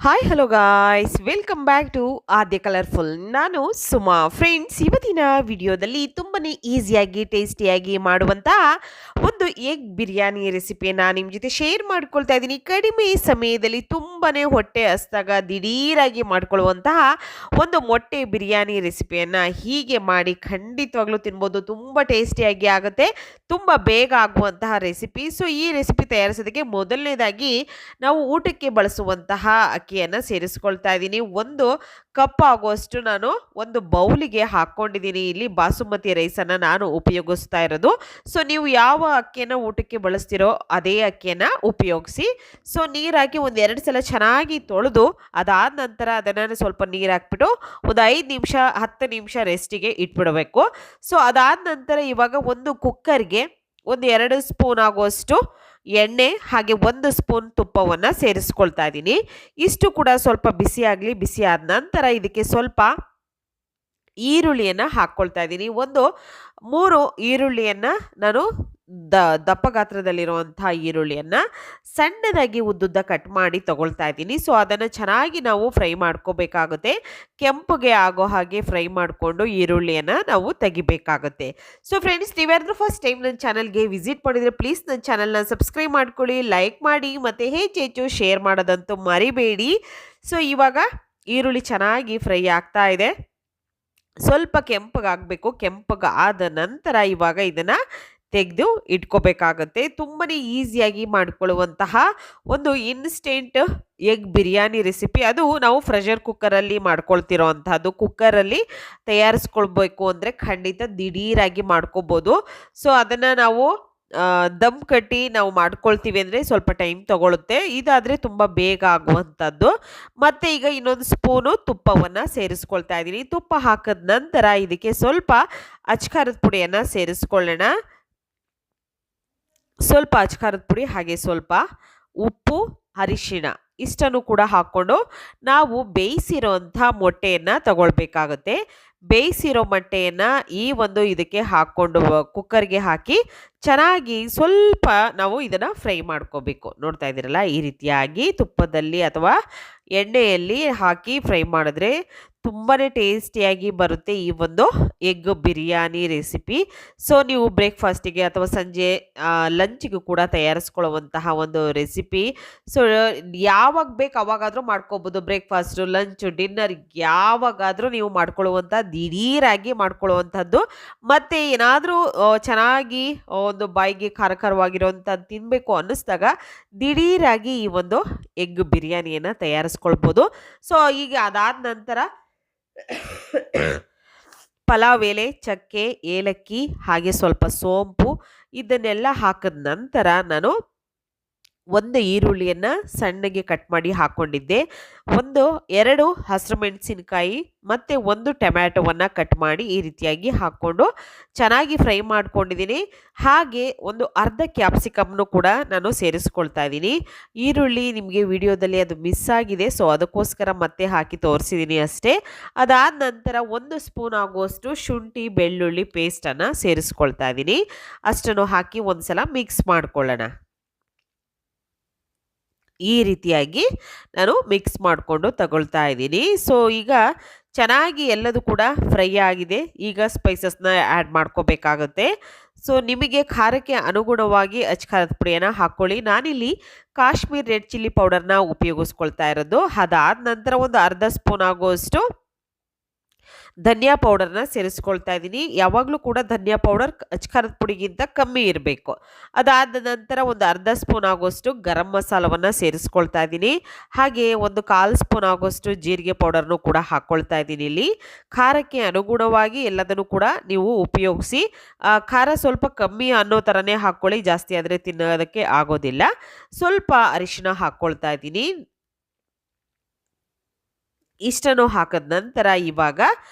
Hi hello guys welcome back to Aadya colourful. ನಾನು Suma. Friends, ಇವತ್ತಿನ ವಿಡಿಯೋದಲ್ಲಿ ತುಂಬನೇ ಈಸಿಯಾಗಿ ಟೇಸ್ಟಿಯಾಗಿ ಮಾಡುವಂತಹ ಒಂದು ಎಗ್ ಬಿರಿಯಾನಿ ರೆಸಿಪಿಯನ್ನು ನಿಮ್ಮ ಜೊತೆ ಶೇರ್ ಮಾಡ್ಕೊಳ್ತಾ ಇದ್ದೀನಿ. ಕಡಿಮೆ ಸಮಯದಲ್ಲಿ ತುಂಬನೇ ಹೊಟ್ಟೆ ಹಸ್ದಾಗ ದಿಢೀರಾಗಿ ಮಾಡ್ಕೊಳ್ಳುವಂತಹ ಒಂದು ಮೊಟ್ಟೆ ಬಿರಿಯಾನಿ ರೆಸಿಪಿಯನ್ನು ಹೀಗೆ ಮಾಡಿ ಖಂಡಿತವಾಗ್ಲೂ ತಿನ್ಬೋದು. ತುಂಬ ಟೇಸ್ಟಿಯಾಗಿ ಆಗುತ್ತೆ, ತುಂಬ ಬೇಗ ಆಗುವಂತಹ ರೆಸಿಪಿ. ಸೊ ಈ ರೆಸಿಪಿ ತಯಾರಿಸೋದಕ್ಕೆ ಮೊದಲನೇದಾಗಿ ನಾವು ಊಟಕ್ಕೆ ಬಳಸುವಂತಹ ಅಕ್ಕಿಯನ್ನು ಸೇರಿಸ್ಕೊಳ್ತಾ ಇದ್ದೀನಿ. ಒಂದು ಕಪ್ ಆಗುವಷ್ಟು ನಾನು ಒಂದು ಬೌಲಿಗೆ ಹಾಕ್ಕೊಂಡಿದ್ದೀನಿ. ಇಲ್ಲಿ ಬಾಸುಮತಿ ರೈಸನ್ನು ನಾನು ಉಪಯೋಗಿಸ್ತಾ ಇರೋದು. ಸೊ ನೀವು ಯಾವ ಅಕ್ಕಿಯನ್ನು ಊಟಕ್ಕೆ ಬಳಸ್ತಿರೋ ಅದೇ ಅಕ್ಕಿಯನ್ನು ಉಪಯೋಗಿಸಿ. ಸೊ ನೀರು ಹಾಕಿ ಒಂದು 2 ಸಲ ಚೆನ್ನಾಗಿ ತೊಳೆದು ಅದಾದ ನಂತರ ಅದನ್ನು ಸ್ವಲ್ಪ ನೀರು ಹಾಕ್ಬಿಟ್ಟು ಒಂದು 5 ನಿಮಿಷ 10 ನಿಮಿಷ ರೆಸ್ಟಿಗೆ ಇಟ್ಬಿಡಬೇಕು. ಸೊ ಅದಾದ ನಂತರ ಇವಾಗ ಒಂದು ಕುಕ್ಕರ್ಗೆ ಒಂದು 2 ಸ್ಪೂನ್ ಆಗುವಷ್ಟು ಎಣ್ಣೆ ಹಾಗೆ 1 ಸ್ಪೂನ್ ತುಪ್ಪವನ್ನು ಸೇರಿಸ್ಕೊಳ್ತಾ ಇದ್ದೀನಿ. ಇಷ್ಟು ಕೂಡ ಸ್ವಲ್ಪ ಬಿಸಿ ಆಗಲಿ. ಬಿಸಿ ಆದ ನಂತರ ಇದಕ್ಕೆ ಸ್ವಲ್ಪ ಈರುಳ್ಳಿಯನ್ನು ಹಾಕ್ಕೊಳ್ತಾ ಇದ್ದೀನಿ. ಒಂದು 3 ಈರುಳ್ಳಿಯನ್ನು ನಾನು ದಪ್ಪ ಗಾತ್ರದಲ್ಲಿರುವಂತಹ ಈರುಳ್ಳಿಯನ್ನು ಸಣ್ಣದಾಗಿ ಉದ್ದುದ್ದ ಕಟ್ ಮಾಡಿ ತಗೊಳ್ತಾ ಇದ್ದೀನಿ. ಸೊ ಅದನ್ನು ಚೆನ್ನಾಗಿ ನಾವು ಫ್ರೈ ಮಾಡ್ಕೋಬೇಕಾಗುತ್ತೆ. ಕೆಂಪಗೆ ಆಗೋ ಹಾಗೆ ಫ್ರೈ ಮಾಡಿಕೊಂಡು ಈರುಳ್ಳಿಯನ್ನು ನಾವು ತೆಗಿಬೇಕಾಗುತ್ತೆ. ಸೊ ಫ್ರೆಂಡ್ಸ್, ನೀವ್ಯಾರಾದ್ರೂ ಫಸ್ಟ್ ಟೈಮ್ ನನ್ನ ಚಾನಲ್ಗೆ ವಿಸಿಟ್ ಮಾಡಿದರೆ ಪ್ಲೀಸ್ ನನ್ನ ಚಾನಲ್ನ ಸಬ್ಸ್ಕ್ರೈಬ್ ಮಾಡ್ಕೊಳ್ಳಿ, ಲೈಕ್ ಮಾಡಿ ಮತ್ತು ಹೆಚ್ಚು ಶೇರ್ ಮಾಡೋದಂತೂ ಮರಿಬೇಡಿ. ಸೊ ಇವಾಗ ಈರುಳ್ಳಿ ಚೆನ್ನಾಗಿ ಫ್ರೈ ಆಗ್ತಾ ಇದೆ. ಸ್ವಲ್ಪ ಕೆಂಪಗಾಗಬೇಕು. ಕೆಂಪಗಾದ ನಂತರ ಇವಾಗ ಇದನ್ನು ತೆಗೆದು ಇಟ್ಕೋಬೇಕಾಗತ್ತೆ. ತುಂಬನೇ ಈಸಿಯಾಗಿ ಮಾಡಿಕೊಳ್ಳುವಂತಹ ಒಂದು ಇನ್ಸ್ಟೆಂಟ್ ಎಗ್ ಬಿರಿಯಾನಿ ರೆಸಿಪಿ. ಅದು ನಾವು ಪ್ರೆಷರ್ ಕುಕ್ಕರಲ್ಲಿ ಮಾಡ್ಕೊಳ್ತಿರೋ ಅಂಥದ್ದು. ಕುಕ್ಕರಲ್ಲಿ ತಯಾರಿಸ್ಕೊಳ್ಬೇಕು ಅಂದರೆ ಖಂಡಿತ ದಿಢೀರಾಗಿ ಮಾಡ್ಕೋಬೋದು. ಸೊ ಅದನ್ನು ನಾವು ದಮ್ ಕಟ್ಟಿ ನಾವು ಮಾಡ್ಕೊಳ್ತೀವಿ ಅಂದರೆ ಸ್ವಲ್ಪ ಟೈಮ್ ತಗೊಳುತ್ತೆ. ಇದಾದರೆ ತುಂಬ ಬೇಗ ಆಗುವಂಥದ್ದು. ಮತ್ತು ಈಗ ಇನ್ನೊಂದು ಸ್ಪೂನು ತುಪ್ಪವನ್ನು ಸೇರಿಸ್ಕೊಳ್ತಾ ಇದ್ದೀನಿ. ತುಪ್ಪ ಹಾಕಿದ ನಂತರ ಇದಕ್ಕೆ ಸ್ವಲ್ಪ ಅಚ್ಕಾರದ ಪುಡಿಯನ್ನು ಸೇರಿಸ್ಕೊಳ್ಳೋಣ. ಸ್ವಲ್ಪ ಅಚ್ಕಾರದ ಪುಡಿ ಹಾಗೆ ಸ್ವಲ್ಪ ಉಪ್ಪು, ಅರಿಶಿಣ ಇಷ್ಟನ್ನು ಕೂಡ ಹಾಕ್ಕೊಂಡು ನಾವು ಬೇಯಿಸಿರೋಂಥ ಮೊಟ್ಟೆಯನ್ನು ತಗೊಳ್ಬೇಕಾಗುತ್ತೆ. ಬೇಯಿಸಿರೋ ಮೊಟ್ಟೆಯನ್ನು ಈ ಒಂದು ಇದಕ್ಕೆ ಹಾಕ್ಕೊಂಡು ಕುಕ್ಕರ್ಗೆ ಹಾಕಿ ಚೆನ್ನಾಗಿ ಸ್ವಲ್ಪ ನಾವು ಇದನ್ನು ಫ್ರೈ ಮಾಡ್ಕೋಬೇಕು. ನೋಡ್ತಾ ಇದ್ದೀರಲ್ಲ, ಈ ರೀತಿಯಾಗಿ ತುಪ್ಪದಲ್ಲಿ ಅಥವಾ ಎಣ್ಣೆಯಲ್ಲಿ ಹಾಕಿ ಫ್ರೈ ಮಾಡಿದ್ರೆ ತುಂಬಾ ಟೇಸ್ಟಿಯಾಗಿ ಬರುತ್ತೆ ಈ ಒಂದು ಎಗ್ ಬಿರಿಯಾನಿ ರೆಸಿಪಿ. ಸೊ ನೀವು ಬ್ರೇಕ್ಫಾಸ್ಟಿಗೆ ಅಥವಾ ಸಂಜೆ ಲಂಚಿಗೂ ಕೂಡ ತಯಾರಿಸ್ಕೊಳ್ಳುವಂತಹ ಒಂದು ರೆಸಿಪಿ. ಸೊ ಯಾವಾಗ ಬೇಕು ಅವಾಗಾದರೂ ಮಾಡ್ಕೋಬೋದು. ಬ್ರೇಕ್ಫಾಸ್ಟು, ಲಂಚು, ಡಿನ್ನರ್ ಯಾವಾಗಾದರೂ ನೀವು ಮಾಡ್ಕೊಳ್ಳುವಂಥ ದಿಢೀರಾಗಿ ಮಾಡ್ಕೊಳ್ಳುವಂಥದ್ದು. ಮತ್ತು ಏನಾದರೂ ಚೆನ್ನಾಗಿ ಒಂದು ಬಾಯಿಗೆ ಖಾರವಾಗಿರುವಂಥದ್ದು ತಿನ್ನಬೇಕು ಅನ್ನಿಸ್ದಾಗ ದಿಢೀರಾಗಿ ಈ ಒಂದು ಎಗ್ ಬಿರಿಯಾನಿಯನ್ನು ತಯಾರಿಸ್ಕೊಳ್ಬೋದು. ಸೊ ಈಗ ಅದಾದ ನಂತರ ಪಲಾವ್ ಎಲೆ, ಚಕ್ಕೆ, ಏಲಕ್ಕಿ ಹಾಗೆ ಸ್ವಲ್ಪ ಸೋಂಪು ಇದನ್ನೆಲ್ಲ ಹಾಕಿದ ನಂತರ ನಾನು ಒಂದು ಈರುಳ್ಳಿಯನ್ನು ಸಣ್ಣಗೆ ಕಟ್ ಮಾಡಿ ಹಾಕ್ಕೊಂಡಿದ್ದೆ. 2 ಹಸಿರು ಮೆಣಸಿನಕಾಯಿ ಮತ್ತು 1 ಟೊಮ್ಯಾಟೊವನ್ನು ಕಟ್ ಮಾಡಿ ಈ ರೀತಿಯಾಗಿ ಹಾಕ್ಕೊಂಡು ಚೆನ್ನಾಗಿ ಫ್ರೈ ಮಾಡ್ಕೊಂಡಿದ್ದೀನಿ. ಹಾಗೆ ಒಂದು ಅರ್ಧ ಕ್ಯಾಪ್ಸಿಕಮ್ನು ಕೂಡ ನಾನು ಸೇರಿಸ್ಕೊಳ್ತಾ ಇದ್ದೀನಿ. ಈರುಳ್ಳಿ ನಿಮಗೆ ವಿಡಿಯೋದಲ್ಲಿ ಅದು ಮಿಸ್ ಆಗಿದೆ, ಸೊ ಅದಕ್ಕೋಸ್ಕರ ಮತ್ತೆ ಹಾಕಿ ತೋರಿಸಿದ್ದೀನಿ ಅಷ್ಟೇ. ಅದಾದ ನಂತರ 1 ಸ್ಪೂನ್ ಆಗುವಷ್ಟು ಶುಂಠಿ ಬೆಳ್ಳುಳ್ಳಿ ಪೇಸ್ಟನ್ನು ಸೇರಿಸ್ಕೊಳ್ತಾ ಇದ್ದೀನಿ. ಅಷ್ಟನ್ನು ಹಾಕಿ ಒಂದು ಸಲ ಮಿಕ್ಸ್ ಮಾಡ್ಕೊಳ್ಳೋಣ. ಈ ರೀತಿಯಾಗಿ ನಾನು ಮಿಕ್ಸ್ ಮಾಡಿಕೊಂಡು ತಗೊಳ್ತಾ ಇದ್ದೀನಿ. ಸೊ ಈಗ ಚೆನ್ನಾಗಿ ಎಲ್ಲದೂ ಕೂಡ ಫ್ರೈ ಆಗಿದೆ. ಈಗ ಸ್ಪೈಸಸ್ನ ಆ್ಯಡ್ ಮಾಡ್ಕೋಬೇಕಾಗುತ್ತೆ. ಸೊ ನಿಮಗೆ ಖಾರಕ್ಕೆ ಅನುಗುಣವಾಗಿ ಅಚ್ಕಾರದ ಪುಡಿಯನ್ನು ಹಾಕ್ಕೊಳ್ಳಿ. ನಾನಿಲ್ಲಿ ಕಾಶ್ಮೀರ್ ರೆಡ್ ಚಿಲ್ಲಿ ಪೌಡರ್ನ ಉಪಯೋಗಿಸ್ಕೊಳ್ತಾ ಇರೋದು. ಅದಾದ ನಂತರ ಒಂದು ಅರ್ಧ ಸ್ಪೂನ್ ಆಗುವಷ್ಟು ಧನಿಯಾ ಪೌಡರ್ನ ಸೇರಿಸ್ಕೊಳ್ತಾ ಇದ್ದೀನಿ. ಯಾವಾಗಲೂ ಕೂಡ ಧನಿಯಾ ಪೌಡರ್ ಅಚ್ಕಾರದ ಪುಡಿಗಿಂತ ಕಮ್ಮಿ ಇರಬೇಕು. ಅದಾದ ನಂತರ ಒಂದು ಅರ್ಧ ಸ್ಪೂನ್ ಆಗುವಷ್ಟು ಗರಂ ಮಸಾಲವನ್ನು ಸೇರಿಸ್ಕೊಳ್ತಾ ಇದ್ದೀನಿ. ಹಾಗೆ ಒಂದು 1/4 ಸ್ಪೂನ್ ಆಗುವಷ್ಟು ಜೀರಿಗೆ ಪೌಡರ್ನು ಕೂಡ ಹಾಕ್ಕೊಳ್ತಾ ಇದ್ದೀನಿ. ಇಲ್ಲಿ ಖಾರಕ್ಕೆ ಅನುಗುಣವಾಗಿ ಎಲ್ಲದನ್ನು ಕೂಡ ನೀವು ಉಪಯೋಗಿಸಿ. ಖಾರ ಸ್ವಲ್ಪ ಕಮ್ಮಿ ಅನ್ನೋ ಥರನೇ ಹಾಕ್ಕೊಳ್ಳಿ, ಜಾಸ್ತಿ ಆದರೆ ತಿನ್ನೋದಕ್ಕೆ ಆಗೋದಿಲ್ಲ. ಸ್ವಲ್ಪ ಅರಿಶಿನ ಹಾಕ್ಕೊಳ್ತಾ ಇದ್ದೀನಿ. ಇಷ್ಟನ್ನು ಹಾಕಿದ ನಂತರ ಇವಾಗ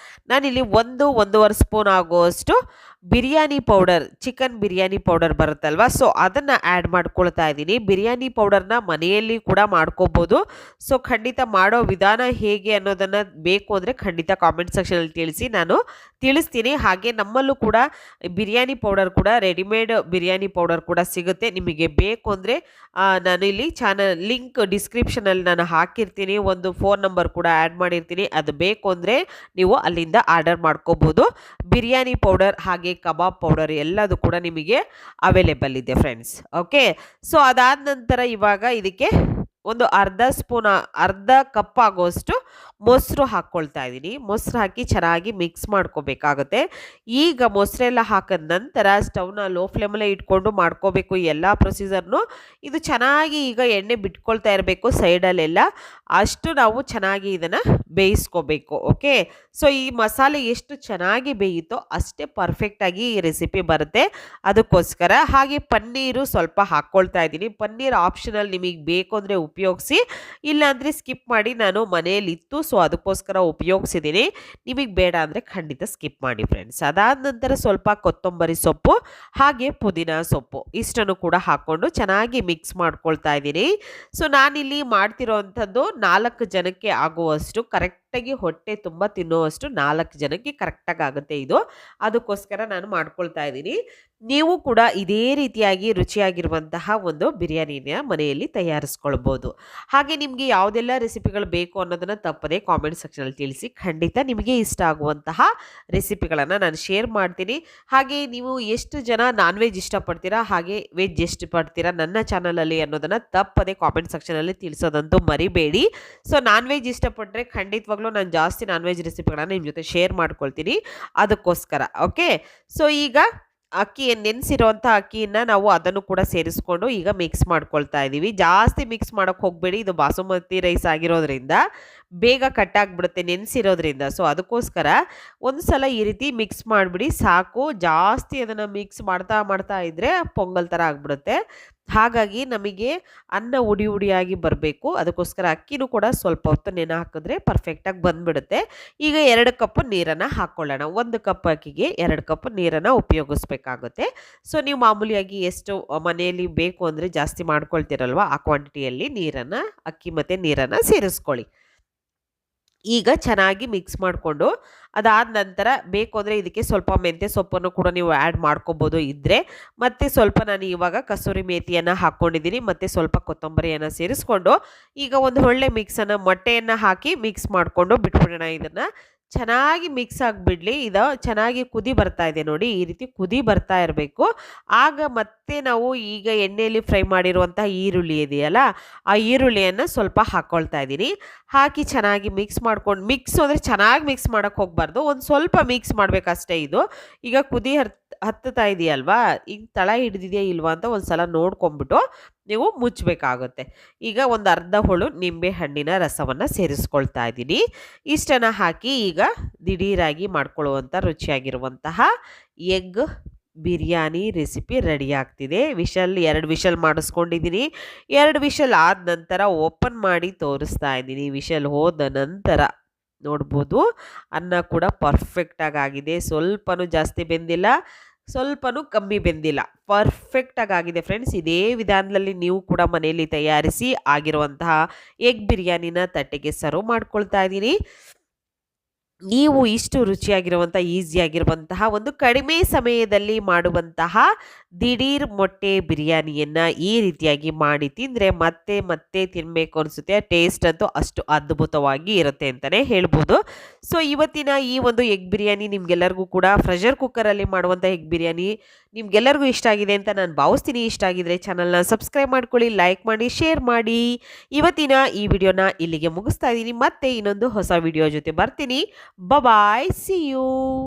ನಾನಿಲ್ಲಿ 1-1.5 ಸ್ಪೂನ್ ಆಗುವಷ್ಟು biryani powder, chicken biryani powder ಬರುತ್ತಲ್ವಾ, ಸೊ ಅದನ್ನು ಆ್ಯಡ್ ಮಾಡ್ಕೊಳ್ತಾ ಇದ್ದೀನಿ. ಬಿರಿಯಾನಿ ಪೌಡರ್ನ ಮನೆಯಲ್ಲಿ ಕೂಡ ಮಾಡ್ಕೋಬೋದು. ಸೊ ಖಂಡಿತ ಮಾಡೋ ವಿಧಾನ ಹೇಗೆ ಅನ್ನೋದನ್ನು ಬೇಕು ಅಂದರೆ ಖಂಡಿತ ಕಾಮೆಂಟ್ ಸೆಕ್ಷನಲ್ಲಿ ತಿಳಿಸಿ, ನಾನು ತಿಳಿಸ್ತೀನಿ. ಹಾಗೆ ನಮ್ಮಲ್ಲೂ ಕೂಡ ಬಿರಿಯಾನಿ ಪೌಡರ್ ಕೂಡ ರೆಡಿಮೇಡ್ ಬಿರಿಯಾನಿ ಪೌಡರ್ ಕೂಡ ಸಿಗುತ್ತೆ. ನಿಮಗೆ ಬೇಕು ಅಂದರೆ ನಾನು ಇಲ್ಲಿ ಚಾನಲ್ ಲಿಂಕ್ ಡಿಸ್ಕ್ರಿಪ್ಷನಲ್ಲಿ ನಾನು ಹಾಕಿರ್ತೀನಿ, ಒಂದು ಫೋನ್ ನಂಬರ್ ಕೂಡ ಆ್ಯಡ್ ಮಾಡಿರ್ತೀನಿ. ಅದು ಬೇಕು ಅಂದರೆ ನೀವು ಅಲ್ಲಿಂದ ಆರ್ಡರ್ ಮಾಡ್ಕೋಬೋದು. ಬಿರಿಯಾನಿ ಪೌಡರ್ ಹಾಗೆ ಕಬಾಬ್ ಪೌಡರ್ ಎಲ್ಲದು ಕೂಡ ನಿಮಗೆ ಅವೈಲೇಬಲ್ ಇದೆ ಫ್ರೆಂಡ್ಸ್. ಓಕೆ, ಸೊ ಅದಾದ ನಂತರ ಇವಾಗ ಇದಕ್ಕೆ ಒಂದು ಅರ್ಧ ಕಪ್ ಆಗುವಷ್ಟು ಮೊಸರು ಹಾಕ್ಕೊಳ್ತಾ ಇದ್ದೀನಿ. ಮೊಸರು ಹಾಕಿ ಚೆನ್ನಾಗಿ ಮಿಕ್ಸ್ ಮಾಡ್ಕೋಬೇಕಾಗುತ್ತೆ. ಈಗ ಮೊಸರೆಲ್ಲ ಹಾಕಿದ ನಂತರ ಸ್ಟವ್ನ ಲೋ ಫ್ಲೇಮಲ್ಲೇ ಇಟ್ಕೊಂಡು ಮಾಡ್ಕೋಬೇಕು ಎಲ್ಲ ಪ್ರೊಸೀಜರ್ನು. ಇದು ಚೆನ್ನಾಗಿ ಈಗ ಎಣ್ಣೆ ಬಿಟ್ಕೊಳ್ತಾ ಇರಬೇಕು ಸೈಡಲ್ಲೆಲ್ಲ, ಅಷ್ಟು ನಾವು ಚೆನ್ನಾಗಿ ಇದನ್ನು ಬೇಯಿಸ್ಕೋಬೇಕು. ಓಕೆ, ಸೊ ಈ ಮಸಾಲೆ ಎಷ್ಟು ಚೆನ್ನಾಗಿ ಬೇಯುತ್ತೋ ಅಷ್ಟೇ ಪರ್ಫೆಕ್ಟಾಗಿ ಈ ರೆಸಿಪಿ ಬರುತ್ತೆ. ಅದಕ್ಕೋಸ್ಕರ ಹಾಗೆ ಪನ್ನೀರು ಸ್ವಲ್ಪ ಹಾಕ್ಕೊಳ್ತಾ ಇದ್ದೀನಿ. ಪನ್ನೀರ್ ಆಪ್ಷನಲ್, ನಿಮಗೆ ಬೇಕು ಅಂದರೆ ಉಪಯೋಗಿಸಿ, ಇಲ್ಲಾಂದರೆ ಸ್ಕಿಪ್ ಮಾಡಿ. ನಾನು ಮನೆಯಲ್ಲಿತ್ತು ಸೊ ಅದಕ್ಕೋಸ್ಕರ ಉಪಯೋಗಿಸಿದ್ದೀನಿ. ನಿಮಗೆ ಬೇಡ ಅಂದರೆ ಖಂಡಿತ ಸ್ಕಿಪ್ ಮಾಡಿ ಫ್ರೆಂಡ್ಸ್. ಅದಾದ ನಂತರ ಸ್ವಲ್ಪ ಕೊತ್ತಂಬರಿ ಸೊಪ್ಪು ಹಾಗೆ ಪುದೀನ ಸೊಪ್ಪು ಇಷ್ಟನ್ನು ಕೂಡ ಹಾಕ್ಕೊಂಡು ಚೆನ್ನಾಗಿ ಮಿಕ್ಸ್ ಮಾಡ್ಕೊಳ್ತಾ ಇದ್ದೀನಿ. ಸೊ ನಾನಿಲ್ಲಿ ಮಾಡ್ತಿರೋವಂಥದ್ದು 4 ಜನಕ್ಕೆ ಆಗುವಷ್ಟು, ಕರೆಕ್ಟಾಗಿ ಹೊಟ್ಟೆ ತುಂಬ ತಿನ್ನುವಷ್ಟು 4 ಜನಕ್ಕೆ ಕರೆಕ್ಟಾಗಿ ಆಗುತ್ತೆ ಇದು. ಅದಕ್ಕೋಸ್ಕರ ನಾನು ಮಾಡ್ಕೊಳ್ತಾ ಇದ್ದೀನಿ. ನೀವು ಕೂಡ ಇದೇ ರೀತಿಯಾಗಿ ರುಚಿಯಾಗಿರುವಂತಹ ಒಂದು ಬಿರಿಯಾನಿನ ಮನೆಯಲ್ಲಿ ತಯಾರಿಸ್ಕೊಳ್ಬೋದು. ಹಾಗೆ ನಿಮಗೆ ಯಾವುದೆಲ್ಲ ರೆಸಿಪಿಗಳು ಬೇಕು ಅನ್ನೋದನ್ನು ತಪ್ಪದೆ ಕಾಮೆಂಟ್ ಸೆಕ್ಷನಲ್ಲಿ ತಿಳಿಸಿ. ಖಂಡಿತ ನಿಮಗೆ ಇಷ್ಟ ಆಗುವಂತಹ ರೆಸಿಪಿಗಳನ್ನು ನಾನು ಶೇರ್ ಮಾಡ್ತೀನಿ. ಹಾಗೆ ನೀವು ಎಷ್ಟು ಜನ ನಾನ್ ವೆಜ್ ಇಷ್ಟಪಡ್ತೀರಾ ಹಾಗೆ ವೆಜ್ ಎಷ್ಟು ಪಡ್ತೀರಾ ನನ್ನ ಚಾನಲಲ್ಲಿ ಅನ್ನೋದನ್ನು ತಪ್ಪದೆ ಕಾಮೆಂಟ್ ಸೆಕ್ಷನಲ್ಲಿ ತಿಳಿಸೋದಂತೂ ಮರಿಬೇಡಿ. ಸೊ ನಾನ್ ವೆಜ್ ಇಷ್ಟಪಟ್ಟರೆ ಖಂಡಿತವಾಗ್ಲೂ ನಾನು ಜಾಸ್ತಿ ನಾನ್ ವೆಜ್ ರೆಸಿಪಿಗಳನ್ನು ನಿಮ್ಮ ಜೊತೆ ಶೇರ್ ಮಾಡ್ಕೊಳ್ತೀನಿ, ಅದಕ್ಕೋಸ್ಕರ. ಓಕೆ, ಸೊ ಈಗ ನೆನೆಸಿರೋಂಥ ಅಕ್ಕಿಯನ್ನು ನಾವು ಅದನ್ನು ಕೂಡ ಸೇರಿಸ್ಕೊಂಡು ಈಗ ಮಿಕ್ಸ್ ಮಾಡ್ಕೊಳ್ತಾ ಇದ್ದೀವಿ. ಜಾಸ್ತಿ ಮಿಕ್ಸ್ ಮಾಡೋಕ್ಕೆ ಹೋಗಬೇಡಿ, ಇದು ಬಾಸುಮತಿ ರೈಸ್ ಆಗಿರೋದ್ರಿಂದ ಬೇಗ ಕಟ್ಟಾಗ್ಬಿಡುತ್ತೆ ನೆನೆಸಿರೋದ್ರಿಂದ. ಸೊ ಅದಕ್ಕೋಸ್ಕರ ಒಂದು ಸಲ ಈ ರೀತಿ ಮಿಕ್ಸ್ ಮಾಡಿಬಿಡಿ ಸಾಕು. ಜಾಸ್ತಿ ಅದನ್ನು ಮಿಕ್ಸ್ ಮಾಡ್ತಾ ಇದ್ದರೆ ಪೊಂಗಲ್ ಥರ ಆಗಿಬಿಡುತ್ತೆ. ಹಾಗಾಗಿ ನಮಗೆ ಅನ್ನ ಉಡಿ ಉಡಿಯಾಗಿ ಬರಬೇಕು. ಅದಕ್ಕೋಸ್ಕರ ಅಕ್ಕಿನೂ ಕೂಡ ಸ್ವಲ್ಪ ಹೊತ್ತು ನೆನೆ ಹಾಕಿದ್ರೆ ಪರ್ಫೆಕ್ಟಾಗಿ ಬಂದುಬಿಡುತ್ತೆ. ಈಗ 2 ಕಪ್ ನೀರನ್ನು ಹಾಕ್ಕೊಳ್ಳೋಣ. 1 ಕಪ್ ಅಕ್ಕಿಗೆ 2 ಕಪ್ ನೀರನ್ನು ಉಪಯೋಗಿಸ್ಬೇಕಾಗುತ್ತೆ. ಸೊ ನೀವು ಮಾಮೂಲಿಯಾಗಿ ಎಷ್ಟು ಮನೆಯಲ್ಲಿ ಬೇಕು ಅಂದರೆ ಜಾಸ್ತಿ ಮಾಡ್ಕೊಳ್ತೀರಲ್ವ, ಆ ಕ್ವಾಂಟಿಟಿಯಲ್ಲಿ ನೀರನ್ನು, ಅಕ್ಕಿ ಮತ್ತು ನೀರನ್ನು ಸೇರಿಸ್ಕೊಳ್ಳಿ. ಈಗ ಚೆನ್ನಾಗಿ ಮಿಕ್ಸ್ ಮಾಡಿಕೊಂಡು ಅದಾದ ನಂತರ ಬೇಕು ಅಂದರೆ ಇದಕ್ಕೆ ಸ್ವಲ್ಪ ಮೆಂತ್ಯ ಸೊಪ್ಪನ್ನು ಕೂಡ ನೀವು ಆ್ಯಡ್ ಮಾಡ್ಕೊಬೋದು ಇದ್ದರೆ. ಮತ್ತು ಸ್ವಲ್ಪ ನಾನು ಇವಾಗ ಕಸೂರಿ ಮೇಥಿಯನ್ನು ಹಾಕ್ಕೊಂಡಿದ್ದೀನಿ ಮತ್ತು ಸ್ವಲ್ಪ ಕೊತ್ತಂಬರಿಯನ್ನು ಸೇರಿಸ್ಕೊಂಡು ಈಗ ಒಂದು ಒಳ್ಳೆ ಮಿಕ್ಸನ್ನು, ಮೊಟ್ಟೆಯನ್ನು ಹಾಕಿ ಮಿಕ್ಸ್ ಮಾಡಿಕೊಂಡು ಬಿಟ್ಬಿಡೋಣ. ಇದನ್ನು ಚೆನ್ನಾಗಿ ಮಿಕ್ಸ್ ಆಗಿಬಿಡಲಿ. ಇದು ಚೆನ್ನಾಗಿ ಕುದಿ ಬರ್ತಾ ಇದೆ ನೋಡಿ, ಈ ರೀತಿ ಕುದಿ ಬರ್ತಾ ಇರಬೇಕು. ಆಗ ಮತ್ತೆ ನಾವು ಈಗ ಎಣ್ಣೆಯಲ್ಲಿ ಫ್ರೈ ಮಾಡಿರುವಂಥ ಈರುಳ್ಳಿ ಇದೆಯಲ್ಲ, ಆ ಈರುಳ್ಳಿಯನ್ನು ಸ್ವಲ್ಪ ಹಾಕ್ಕೊಳ್ತಾ ಇದ್ದೀನಿ. ಹಾಕಿ ಚೆನ್ನಾಗಿ ಮಿಕ್ಸ್ ಮಿಕ್ಸ್ ಅಂದರೆ ಚೆನ್ನಾಗಿ ಮಿಕ್ಸ್ ಮಾಡೋಕ್ಕೆ ಹೋಗಬಾರ್ದು, ಒಂದು ಸ್ವಲ್ಪ ಮಿಕ್ಸ್ ಮಾಡಬೇಕಷ್ಟೇ. ಇದು ಈಗ ಕುದಿ ಹತ್ತುತ್ತಾ ಇದೆಯಲ್ವಾ, ಈಗ ತಳ ಹಿಡಿದಿದೆಯಾ ಇಲ್ವಾ ಅಂತ ಒಂದು ಸಲ ನೋಡ್ಕೊಂಬಿಟ್ಟು ನೀವು ಮುಚ್ಚಬೇಕಾಗುತ್ತೆ. ಈಗ ಒಂದು ಅರ್ಧ ಹೋಳು ನಿಂಬೆ ಹಣ್ಣಿನ ರಸವನ್ನು ಸೇರಿಸ್ಕೊಳ್ತಾ ಇದ್ದೀನಿ. ಇಷ್ಟನ್ನು ಹಾಕಿ ಈಗ ದಿಢೀರಾಗಿ ಮಾಡ್ಕೊಳ್ಳುವಂಥ ರುಚಿಯಾಗಿರುವಂತಹ ಎಗ್ ಬಿರಿಯಾನಿ ರೆಸಿಪಿ ರೆಡಿ ಆಗ್ತಿದೆ. 2 ವಿಷಲ್ ಮಾಡಿಸ್ಕೊಂಡಿದ್ದೀನಿ. 2 ವಿಷಲ್ ಆದ ನಂತರ ಓಪನ್ ಮಾಡಿ ತೋರಿಸ್ತಾ ಇದ್ದೀನಿ. ವಿಷಲ್ ಹೋದ ನಂತರ ನೋಡ್ಬೋದು ಅನ್ನ ಕೂಡ ಪರ್ಫೆಕ್ಟಾಗಿ ಆಗಿದೆ. ಸ್ವಲ್ಪನೂ ಜಾಸ್ತಿ ಬೆಂದಿಲ್ಲ, ಸ್ವಲ್ಪನೂ ಕಮ್ಮಿ ಬೆಂದಿಲ್ಲ, ಪರ್ಫೆಕ್ಟಾಗಿ ಆಗಿದೆ ಫ್ರೆಂಡ್ಸ್. ಇದೇ ವಿಧಾನದಲ್ಲಿ ನೀವು ಕೂಡ ಮನೆಯಲ್ಲಿ ತಯಾರಿಸಿ ಆಗಿರುವಂತಹ ಎಗ್ ಬಿರಿಯಾನಿನ ತಟ್ಟೆಗೆ ಸರ್ವ್ ಮಾಡ್ಕೊಳ್ತಾ ಇದ್ದೀನಿ. ನೀವು ಇಷ್ಟು ರುಚಿಯಾಗಿರುವಂಥ ಈಸಿಯಾಗಿರುವಂತಹ ಒಂದು ಕಡಿಮೆ ಸಮಯದಲ್ಲಿ ಮಾಡುವಂತಹ ದಿಢೀರ್ ಮೊಟ್ಟೆ ಬಿರಿಯಾನಿಯನ್ನು ಈ ರೀತಿಯಾಗಿ ಮಾಡಿ ತಿಂದರೆ ಮತ್ತೆ ಮತ್ತೆ ತಿನ್ನಬೇಕು ಅನಿಸುತ್ತೆ. ಟೇಸ್ಟ್ ಅಂತೂ ಅಷ್ಟು ಅದ್ಭುತವಾಗಿ ಇರುತ್ತೆ ಅಂತಲೇ ಹೇಳ್ಬೋದು. ಸೊ ಇವತ್ತಿನ ಈ ಒಂದು ಎಗ್ ಬಿರಿಯಾನಿ ನಿಮಗೆಲ್ಲರಿಗೂ ಕೂಡ ಪ್ರೆಷರ್ ಕುಕ್ಕರಲ್ಲಿ ಮಾಡುವಂಥ ಎಗ್ ಬಿರಿಯಾನಿ ನಿಮಗೆಲ್ಲರಿಗೂ ಇಷ್ಟ ಆಗಿದೆ ಅಂತ ನಾನು ಭಾವಿಸ್ತೀನಿ. ಇಷ್ಟ ಆಗಿದ್ರೆ ಚಾನಲ್ನ ಸಬ್ಸ್ಕ್ರೈಬ್ ಮಾಡ್ಕೊಳ್ಳಿ, ಲೈಕ್ ಮಾಡಿ, ಶೇರ್ ಮಾಡಿ. ಇವತ್ತಿನ ಈ ವಿಡಿಯೋನ ಇಲ್ಲಿಗೆ ಮುಗಿಸ್ತಾ ಇದ್ದೀನಿ. ಮತ್ತೆ ಇನ್ನೊಂದು ಹೊಸ ವಿಡಿಯೋ ಜೊತೆ ಬರ್ತೀನಿ. Bye bye. See you.